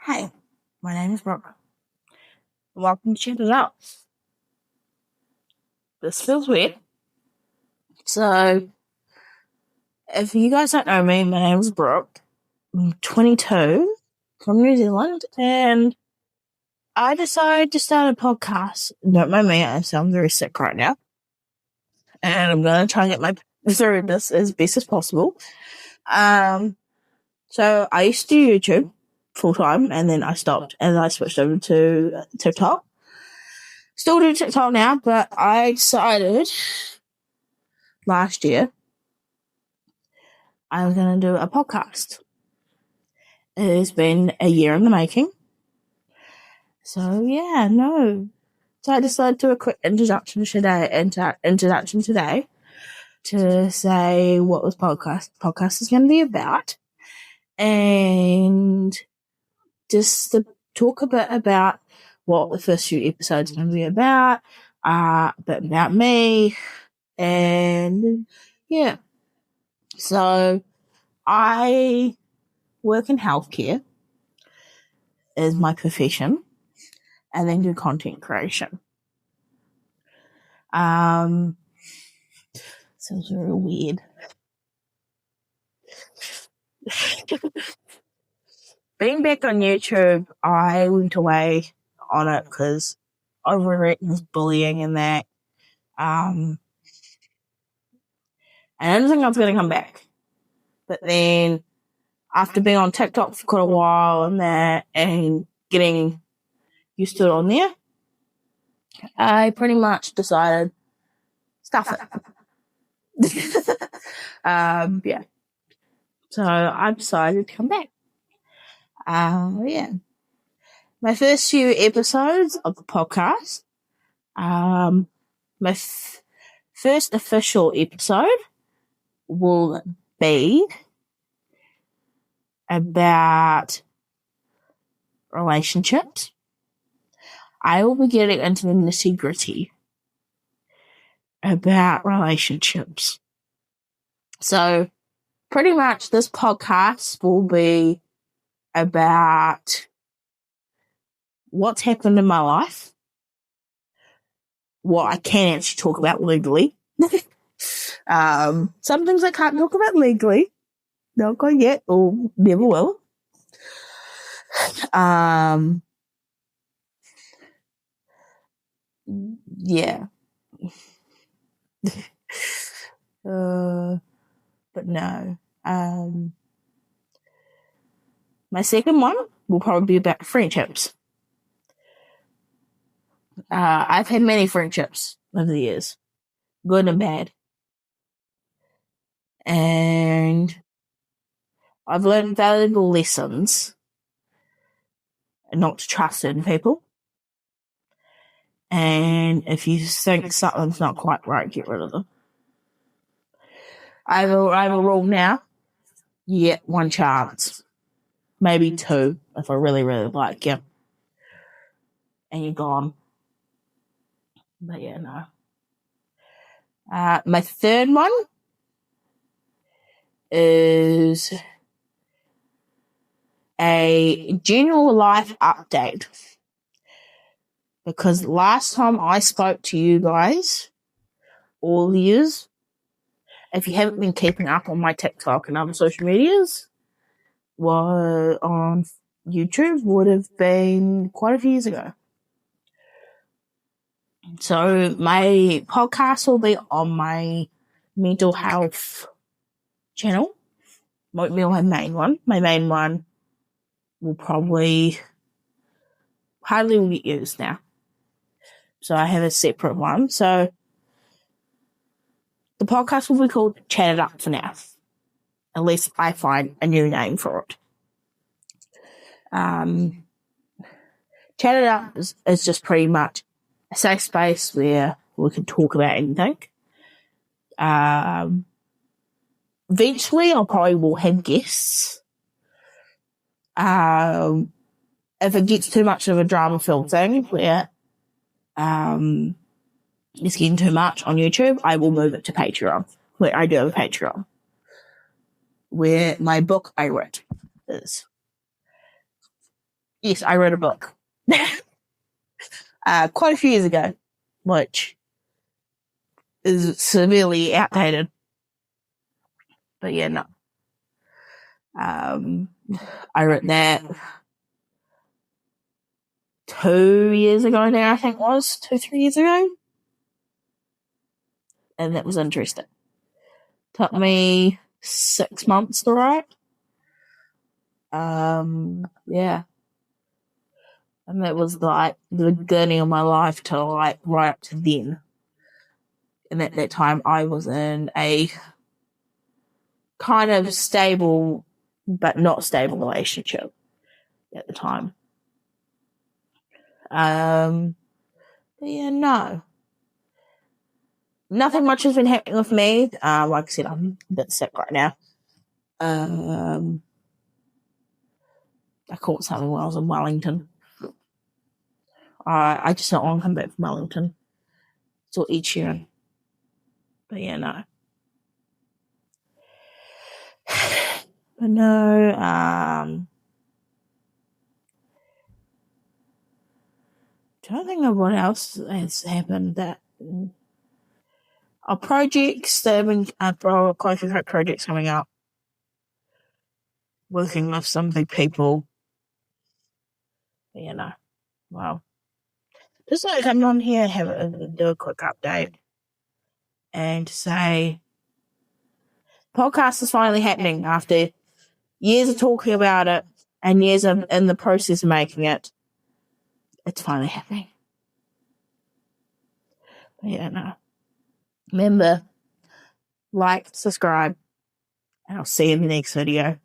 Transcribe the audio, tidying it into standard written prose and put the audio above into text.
Hey, my name is Brooke. Welcome to Chat It Up. This feels weird. So, if you guys don't know me, my name is Brooke. I'm 22 from New Zealand, and I decided to start a podcast. Don't mind me, I sound very sick right now. And I'm going to try and get my through this as best as possible. So, I used to do YouTube full time, and then I stopped, and I switched over to TikTok. Still do TikTok now, but I decided last year I was going to do a podcast. It has been a year in the making. So, So I decided to do a quick introduction today to say what this podcast is going to be about, and just to talk a bit about what the first few episodes are going to be about, a bit about me, and yeah. So I work in healthcare is my profession, and then do content creation. Sounds very weird. Being back on YouTube, I went away on it because overreacting was bullying and that. And I didn't think I was going to come back. But then, after being on TikTok for quite a while and that, and getting used to it on there, I pretty much decided, stuff it. Yeah. So I decided to come back. My first few episodes of the podcast, my first official episode will be about relationships. I will be getting into the nitty-gritty about relationships. So, pretty much this podcast will be about what's happened in my life, what I can actually talk about legally. Some things I can't talk about legally. Not quite yet, or never will. Yeah. But no. My second one will probably be about friendships. I've had many friendships over the years, good and bad. And I've learned valuable lessons not to trust certain people. And if you think something's not quite right, get rid of them. I have a rule now. You get one chance. Maybe two, if I really, really like you. And you're gone. But yeah, no. My third one is a general life update. Because last time I spoke to you guys, all years, if you haven't been keeping up on my TikTok and other social medias, were on YouTube, would have been quite a few years ago. So my podcast will be on my mental health channel. Won't be on my main one. My main one will probably hardly will get used now. So I have a separate one. So the podcast will be called Chat It Up for now. Unless I find a new name for it. Chat It Up is just pretty much a safe space where we can talk about anything. Eventually, I probably will have guests. If it gets too much of a drama-filled thing where it's getting too much on YouTube, I will move it to Patreon, where I do have a Patreon, where my book I wrote is. Yes, I read a book. Quite a few years ago, which is severely outdated. But yeah, no. I read that 2 years ago now, I think it was 2-3 years ago. And that was interesting. Took me 6 months to write. Yeah. And that was like the beginning of my life to like right up to then. And at that time I was in a kind of stable but not stable relationship at the time. But yeah, no. Nothing much has been happening with me. Like I said, I'm a bit sick right now. I caught something when I was in Wellington. I just don't want to come back from Wellington. It's all Ed Sheeran. But yeah, no. But no, trying to think of what else has happened that our projects that have been quite a few projects coming up. Working with some big people. But yeah, no. Well. Just like come on here and do a quick update and say podcast is finally happening after years of talking about it and years of in the process of making it. It's finally happening. But yeah, no. Remember, like, subscribe, and I'll see you in the next video.